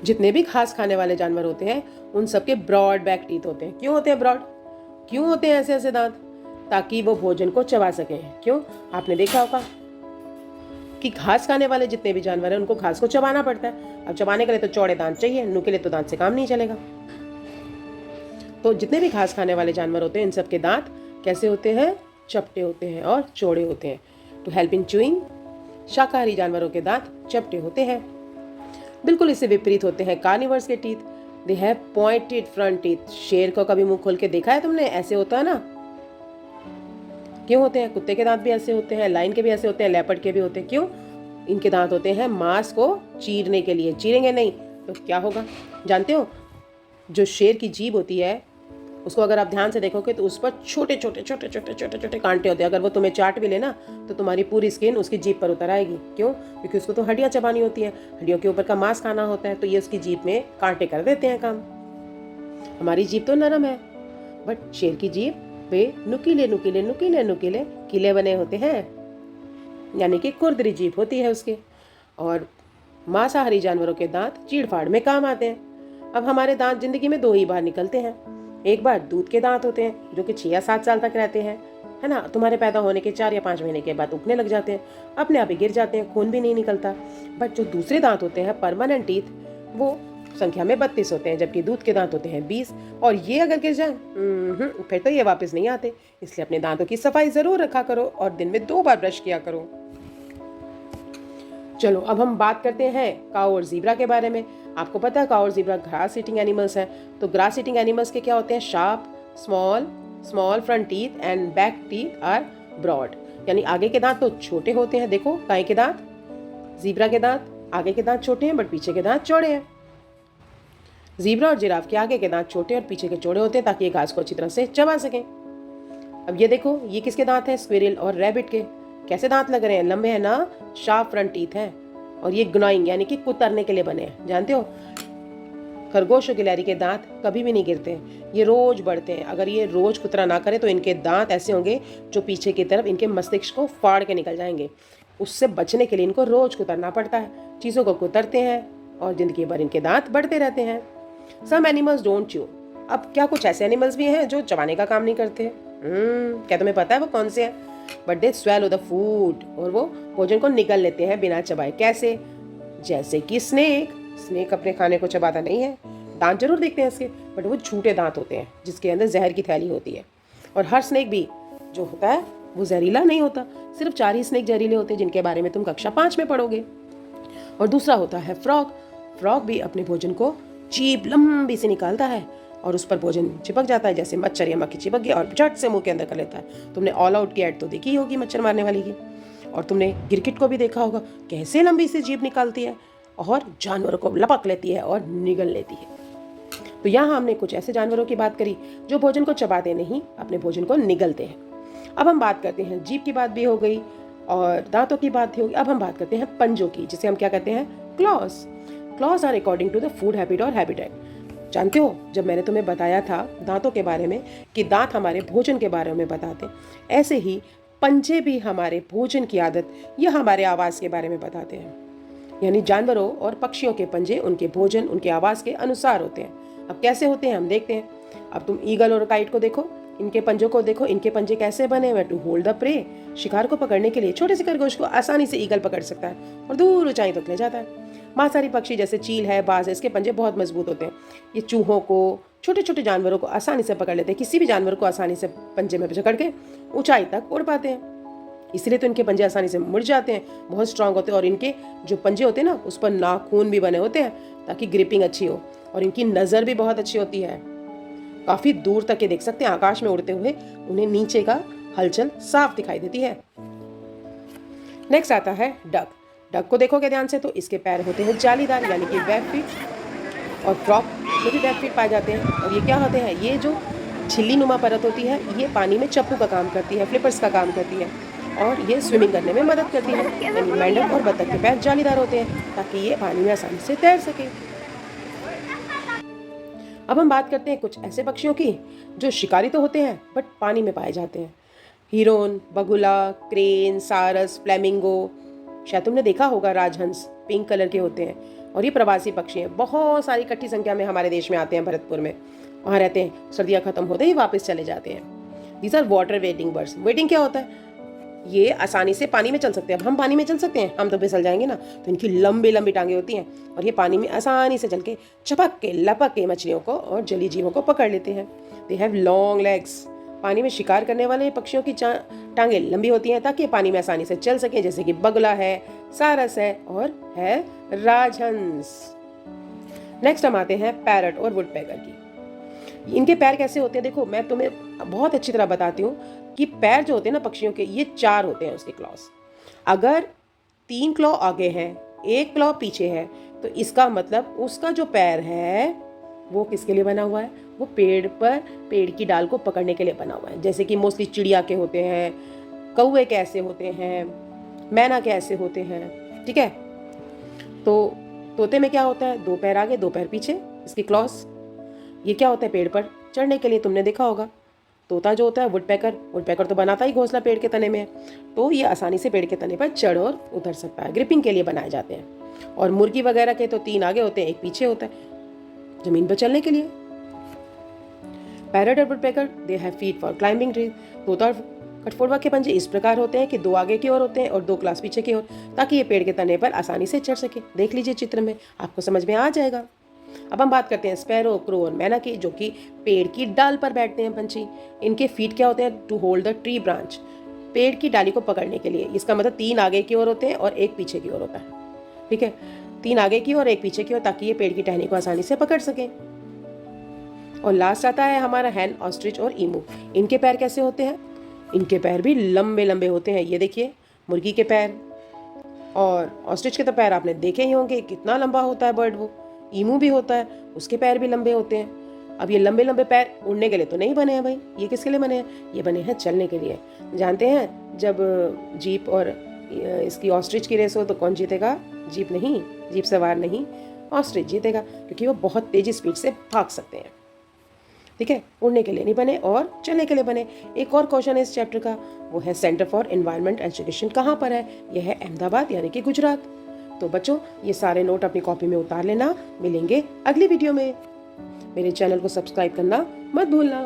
जितने भी घास खाने वाले जानवर होते हैं उन सबके ब्रॉड बैक टीथ होते हैं। क्यों होते हैं ब्रॉड? क्यों होते हैं ऐसे ऐसे दांत? ताकि वो भोजन को चबा सकें। क्यों? आपने देखा होगा कि घास खाने वाले जितने भी जानवर हैं उनको घास को चबाना पड़ता है। अब चबाने के लिए तो चौड़े दांत चाहिए, नुकीले तो दांत से काम नहीं चलेगा। तो जितने भी घास खाने वाले जानवर होते हैं इन सबके दांत कैसे होते हैं? चपटे होते हैं और चौड़े होते हैं। टू हेल्प इन च्यूइंग, शाकाहारी जानवरों के दांत चपटे होते हैं। बिल्कुल इससे विपरीत होते हैं कार्निवर्स के teeth. They have pointed front teeth. शेर को कभी मुंह खोल के देखा है तुमने? ऐसे होता है ना। क्यों होते हैं? कुत्ते के दांत भी ऐसे होते हैं, लाइन के भी ऐसे होते हैं, लेपर्ड के भी होते हैं। क्यों? इनके दांत होते हैं मांस को चीरने के लिए। चीरेंगे नहीं तो क्या होगा जानते हो? जो शेर की जीभ होती है उसको अगर आप ध्यान से देखोगे तो उस पर छोटे छोटे छोटे छोटे छोटे छोटे कांटे होते हैं। अगर वो तुम्हें चाट भी लेना तो तुम्हारी पूरी स्किन उसकी जीभ पर उतर आएगी। क्यों? क्योंकि उसको तो हड्डियां चबानी होती हैं, हड्डियों के ऊपर का मांस खाना होता है, तो ये उसकी जीभ में कांटे कर देते हैं काम। हमारी जीभ तो नरम है, बट शेर की जीभ पे नुकीले नुकीले नुकीले नुकीले किले बने होते हैं, यानी कि खुरदरी जीभ होती है उसके। और मांसाहारी जानवरों के दांत चीड़-फाड़ में काम आते हैं। अब हमारे दांत जिंदगी में 2 ही बार निकलते हैं। एक बार दूध के दांत होते हैं जो कि 6 या 7 साल तक रहते हैं, है ना। तुम्हारे पैदा होने के 4 या 5 महीने के बाद उगने लग जाते हैं, अपने आप ही गिर जाते हैं, खून भी नहीं निकलता। बट जो दूसरे दांत होते हैं परमानेंट टीथ, वो संख्या में 32 होते हैं, जबकि दूध के दांत होते हैं 20। और ये अगर गिर जाए फिर तो ये वापस नहीं आते। इसलिए अपने दांतों की सफाई जरूर रखा करो और दिन में 2 बार ब्रश किया करो। चलो अब हम बात करते हैं काऊ और ज़ीब्रा के बारे में। आपको पता है काऊ और ज़ीब्रा ग्रास ईटिंग एनिमल्स हैं। तो ग्रास ईटिंग एनिमल्स के क्या होते हैं? Sharp small front teeth and back teeth are broad. यानी आगे के दांत तो छोटे होते हैं। देखो गाय के दांत, ज़ीब्रा के दांत, आगे के दांत छोटे हैं बट पीछे के दांत चौड़े हैं। ज़ीब्रा और जिराफ के आगे के दांत छोटे और पीछे के चौड़े होते हैं ताकि ये घास को अच्छी तरह से चबा सकें। अब ये देखो ये किसके दांत हैं? स्क्विरल और रैबिट के। कैसे दांत लग रहे हैं? लंबे हैं ना, शार्प फ्रंट टीथ हैं। और ये ग्नॉइंग यानी कि कुतरने के लिए बने हैं। जानते हो खरगोश और गिलहरी के दांत कभी भी नहीं गिरते, ये रोज बढ़ते हैं। अगर ये रोज कुतरा ना करे तो इनके दांत ऐसे होंगे जो पीछे की तरफ इनके मस्तिष्क को फाड़ के निकल जाएंगे। उससे बचने के लिए इनको रोज कुतरना पड़ता है। चीज़ों को कुतरते हैं और जिंदगी भर इनके दांत बढ़ते रहते हैं। Some animals don't chew. अब क्या कुछ ऐसे एनिमल्स भी हैं जो चबाने का काम नहीं करते? क्या तुम्हें पता है वो कौन से हैं? But they swallow the food, और वो भोजन को निगल लेते हैं बिना चबाए। कैसे? जैसे कि स्नेक अपने खाने को चबाता नहीं है। दांत जरूर देखते हैं इसके, बट वो छोटे दांत होते हैं जिसके अंदर जहर की थैली होती है। और हर स्नेक भी जो होता है वो जहरीला नहीं होता। सिर्फ 4 ही स्नेक जहरीले होते हैं जिनके बारे में तुम कक्षा 5 में पढ़ोगे। और दूसरा होता है फ्रॉग भी अपने भोजन को जीभ लंबी से निकालता है और उस पर भोजन चिपक जाता है, जैसे मच्छर या मक्खी चिपक गया और झट से मुंह के अंदर कर लेता है। तुमने ऑल आउट की ऐड तो देखी होगी मच्छर मारने वाली की। और तुमने गिरगिट को भी देखा होगा कैसे लंबी सी जीभ निकालती है और जानवरों को लपक लेती है और निगल लेती है। तो यहाँ हमने कुछ ऐसे जानवरों की बात करी जो भोजन को चबाते नहीं, अपने भोजन को निगलते हैं। अब हम बात करते हैं जीभ की बात भी हो गई और दांतों की बात भी होगी। अब हम बात करते हैं पंजों की, जिसे हम क्या कहते हैं? Claws are according to the food habit और हैबिटेट। जानते हो जब मैंने तुम्हें बताया था दांतों के बारे में कि दांत हमारे भोजन के बारे में बताते, ऐसे ही पंजे भी हमारे भोजन की आदत या हमारे आवाज़ के बारे में बताते हैं। यानी जानवरों और पक्षियों के पंजे उनके भोजन, उनके आवाज़ के अनुसार होते हैं। अब कैसे होते हैं हम देखते हैं। अब तुम ईगल और काइट को देखो, इनके पंजों को देखो। इनके पंजे कैसे बने हुए? To hold the prey. शिकार को पकड़ने के लिए छोटे से खरगोश को आसानी से ईगल पकड़ सकता है और दूर ऊंचाई तक ले जाता है। मांसाहारी पक्षी जैसे चील है, बाज है, इसके पंजे बहुत मजबूत होते हैं। ये चूहों को, छोटे छोटे जानवरों को आसानी से पकड़ लेते हैं। किसी भी जानवर को आसानी से पंजे में पकड़ के ऊंचाई तक उड़ पाते हैं। इसलिए तो इनके पंजे आसानी से मुड़ जाते हैं, बहुत स्ट्रांग होते हैं। और इनके जो पंजे होते हैं ना, उस पर नाखून भी बने होते हैं ताकि ग्रिपिंग अच्छी हो। और इनकी नज़र भी बहुत अच्छी होती है, काफ़ी दूर तक ये देख सकते हैं। आकाश में उड़ते हुए उन्हें नीचे का हलचल साफ दिखाई देती है। नेक्स्ट आता है डक को देखोगे ध्यान से तो इसके पैर होते हैं जालीदार, यानी कि वेब फीट। और फ्रॉग में भी वेब फीट पाए जाते हैं। और ये क्या होते हैं? ये जो झिल्ली नुमा परत होती है ये पानी में चप्पू का काम करती है, फ्लिपर्स का काम करती है और ये स्विमिंग करने में मदद करती है। यानी मेंढक और बतख के पैर जालीदार होते हैं ताकि ये पानी में आसानी से तैर सके। अब हम बात करते हैं कुछ ऐसे पक्षियों की जो शिकारी तो होते हैं बट पानी में पाए जाते हैं। हिरोन, बगुला, क्रेन, सारस, फ्लेमिंगो। शायद तुमने देखा होगा राजहंस पिंक कलर के होते हैं। और ये प्रवासी पक्षी हैं, बहुत सारी इकट्ठी संख्या में हमारे देश में आते हैं, भरतपुर में, वहाँ रहते हैं, सर्दियाँ खत्म होते ही वापस चले जाते हैं। These are water wading birds. Wading क्या होता है? ये आसानी से पानी में चल सकते हैं। अब हम पानी में चल सकते हैं? हम तो फिसल जाएंगे ना। तो इनकी लंबी लंबी टांगे होती हैं और ये पानी में आसानी से चल के चपक के लपक के मछलियों को और जलीय जीवों को पकड़ लेते हैं। They have long legs. पानी में शिकार करने वाले पक्षियों की टांगे लंबी होती हैं ताकि पानी में आसानी से चल सके, जैसे कि बगुला है, सारस है और है राजहंस। नेक्स्ट हम आते हैं पैरट और वुडपेकर की। इनके पैर कैसे होते हैं? देखो, मैं तुम्हें बहुत अच्छी तरह बताती हूँ कि पैर जो होते हैं ना पक्षियों के, ये 4 होते हैं उसके क्लॉस। अगर 3 क्लॉ आगे है, 1 क्लॉ पीछे है, तो इसका मतलब उसका जो पैर है वो किसके लिए बना हुआ है? वो पेड़ की डाल को पकड़ने के लिए बना हुआ है। जैसे कि मोस्टली चिड़िया के होते हैं, कौवे के ऐसे होते हैं, मैना के ऐसे होते हैं, ठीक है। तो तोते में क्या होता है? 2 पैर आगे 2 पैर पीछे, इसकी क्लॉस। ये क्या होता है? पेड़ पर चढ़ने के लिए, तुमने देखा होगा। तोता जो होता है वुडपेकर तो बनाता ही घोंसला पेड़ के तने में है, तो ये आसानी से पेड़ के तने पर चढ़ और उतर सकता है। ग्रिपिंग के लिए बनाए जाते हैं। और मुर्गी वगैरह के तो 3 आगे होते हैं, 1 पीछे होता है, जमीन पर चलने के लिए। पैरट और woodpecker they have feet for climbing trees. तोता और कठफोड़वा के पंजे इस प्रकार होते हैं कि 2 आगे की ओर होते हैं और 2 क्लास पीछे की ओर, ताकि ये पेड़ के तने पर आसानी से चढ़ सके। देख लीजिए चित्र में, आपको समझ में आ जाएगा। अब हम बात करते हैं स्पैरो, क्रो और मैना की, जो कि पेड़ की डाल पर बैठते हैं पंछी। इनके फीट क्या होते हैं? To hold the tree branch, पेड़ की डाली को पकड़ने के लिए। इसका मतलब 3 आगे की ओर होते हैं और 1 पीछे की ओर होता है, ठीक है। 3 आगे की और 1 पीछे की ओर, ताकि ये पेड़ की टहनी को आसानी से पकड़ सके। और लास्ट आता है हमारा हैन, ऑस्ट्रिच और ईमू। इनके पैर कैसे होते हैं? इनके पैर भी लंबे लंबे होते हैं। ये देखिए, मुर्गी के पैर और ऑस्ट्रिच के तो पैर आपने देखे ही होंगे, कितना लंबा होता है बर्ड वो। ईमू भी होता है, उसके पैर भी लंबे होते हैं। अब ये लंबे लंबे पैर उड़ने के लिए तो नहीं बने हैं भाई, ये किसके लिए बने हैं? ये बने हैं चलने के लिए। जानते हैं जब जीप और इसकी ऑस्ट्रिच की रेस हो तो कौन जीतेगा? जीप नहीं, जीप सवार नहीं, ऑस्ट्रिच जीतेगा, क्योंकि वो बहुत तेजी स्पीड से भाग सकते हैं, ठीक है। उड़ने के लिए नहीं बने और चलने के लिए बने। एक और क्वेश्चन है इस चैप्टर का, वो है सेंटर फॉर एनवायरनमेंट एजुकेशन कहाँ पर है? यह है अहमदाबाद, यानी कि गुजरात। तो बच्चों, ये सारे नोट अपनी कॉपी में उतार लेना। मिलेंगे अगली वीडियो में। मेरे चैनल को सब्सक्राइब करना मत भूलना।